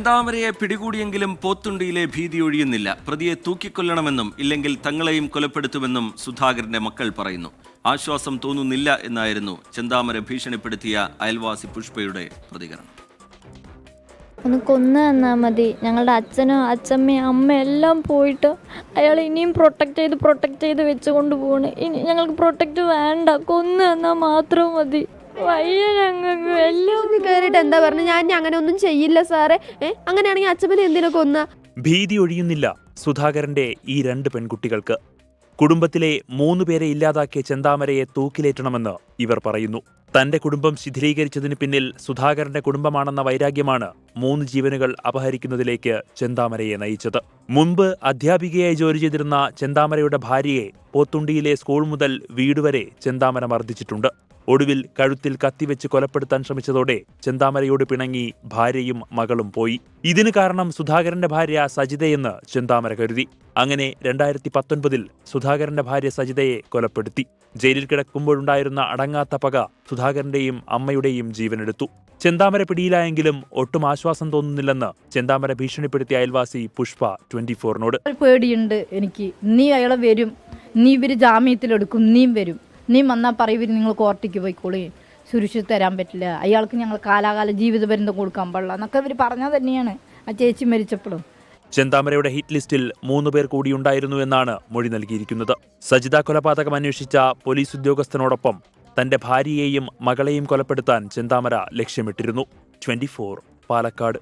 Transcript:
ചെന്താമരയെ പിടികൂടിയെങ്കിലും പോത്തുണ്ടിയിലെ ഭീതി ഒഴിയുന്നില്ല. പ്രതിയെ തൂക്കിക്കൊല്ലണമെന്നും ഇല്ലെങ്കിൽ തങ്ങളെയും കൊലപ്പെടുത്തുമെന്നും സുധാകരന്റെ മക്കൾ പറയുന്നു. ആശ്വാസം തോന്നുന്നില്ല എന്നായിരുന്നു ചെന്താമര ഭീഷണിപ്പെടുത്തിയ അയൽവാസി പുഷ്പയുടെ പ്രതികരണം. ഒന്ന് കൊന്നു തന്നാൽ മതി. ഞങ്ങളുടെ അച്ഛനും അച്ഛമ്മയും അമ്മ എല്ലാം പോയിട്ട് അയാൾ ഇനിയും പ്രൊട്ടക്റ്റ് ചെയ്ത് വെച്ചുകൊണ്ട് പോകണം. ഇനി ഞങ്ങൾക്ക് പ്രൊട്ടക്റ്റ് വേണ്ട, കൊന്നു തന്നാൽ മാത്രം മതി. വയ്യ ഞങ്ങൾക്ക് എല്ലാം കയറിയിട്ട് എന്താ പറഞ്ഞു, ഞാൻ അങ്ങനെ ഒന്നും ചെയ്യില്ല സാറേ. അങ്ങനെയാണെങ്കിൽ അച്ഛമ്മനെ എന്തിനാ കൊന്ന? ഭീതി ഒഴിയുന്നില്ല സുധാകരന്റെ ഈ രണ്ട് പെൺകുട്ടികൾക്ക്. കുടുംബത്തിലെ 3 പേരെ ഇല്ലാതാക്കിയ ചെന്താമരയെ തൂക്കിലേറ്റണമെന്ന് ഇവർ പറയുന്നു. തന്റെ കുടുംബം ശിഥിലീകരിച്ചതിന് പിന്നിൽ സുധാകരന്റെ കുടുംബമാണെന്ന വൈരാഗ്യമാണ് 3 ജീവനുകൾ അപഹരിക്കുന്നതിലേക്ക് ചെന്താമരയെ നയിച്ചത്. മുൻപ് അധ്യാപികയായി ജോലി ചെയ്തിരുന്ന ചെന്താമരയുടെ ഭാര്യയെ പോത്തുണ്ടിയിലെ സ്കൂൾ മുതൽ വീടുവരെ ചെന്താമര മർദ്ദിച്ചിട്ടുണ്ട്. ഒടുവിൽ കഴുത്തിൽ കത്തിവെച്ച് കൊലപ്പെടുത്താൻ ശ്രമിച്ചതോടെ ചെന്താമരയോട് പിണങ്ങി ഭാര്യയും മകളും പോയി. ഇതിന് കാരണം സുധാകരന്റെ ഭാര്യ സജിതയെന്ന് ചെന്താമര കരുതി. അങ്ങനെ 2019 സുധാകരന്റെ ഭാര്യ സജിതയെ കൊലപ്പെടുത്തി. ജയിലിൽ കിടക്കുമ്പോഴുണ്ടായിരുന്ന അടങ്ങാത്ത പക സുധാകരന്റെയും അമ്മയുടെയും ജീവനെടുത്തു. ചെന്താമര പിടിയിലായെങ്കിലും ഒട്ടും ആശ്വാസം തോന്നുന്നില്ലെന്ന് ചെന്താമര ഭീഷണിപ്പെടുത്തിയ അയൽവാസി പുഷ്പ 24നോട്. പേടിയുണ്ട് എനിക്ക്. നീ അയാളെ വരും, നീ ഇവര് ജാമ്യത്തിലെടുക്കും, നീയും വരും, നീ വന്നാൽ പറയും നിങ്ങൾ കോർട്ടിക്ക് പോയിക്കോളി, സുരക്ഷിത തരാൻ പറ്റില്ല, അയാൾക്ക് ഞങ്ങൾ കാലാകാല ജീവിതപര്യന്തം കൊടുക്കാൻ പാടില്ല എന്നൊക്കെ ഇവർ പറഞ്ഞാൽ തന്നെയാണ് ആ ചേച്ചി മരിച്ചപ്പോഴും. ചെന്താമരയുടെ ഹിറ്റ് ലിസ്റ്റിൽ 3 പേർ കൂടിയുണ്ടായിരുന്നു എന്നാണ് മൊഴി നൽകിയിരിക്കുന്നത്. സജിത കൊലപാതകം അന്വേഷിച്ച പോലീസ് ഉദ്യോഗസ്ഥനോടൊപ്പം തന്റെ ഭാര്യയെയും മകളെയും കൊലപ്പെടുത്താൻ ചെന്താമര ലക്ഷ്യമിട്ടിരുന്നു. 24 പാലക്കാട്.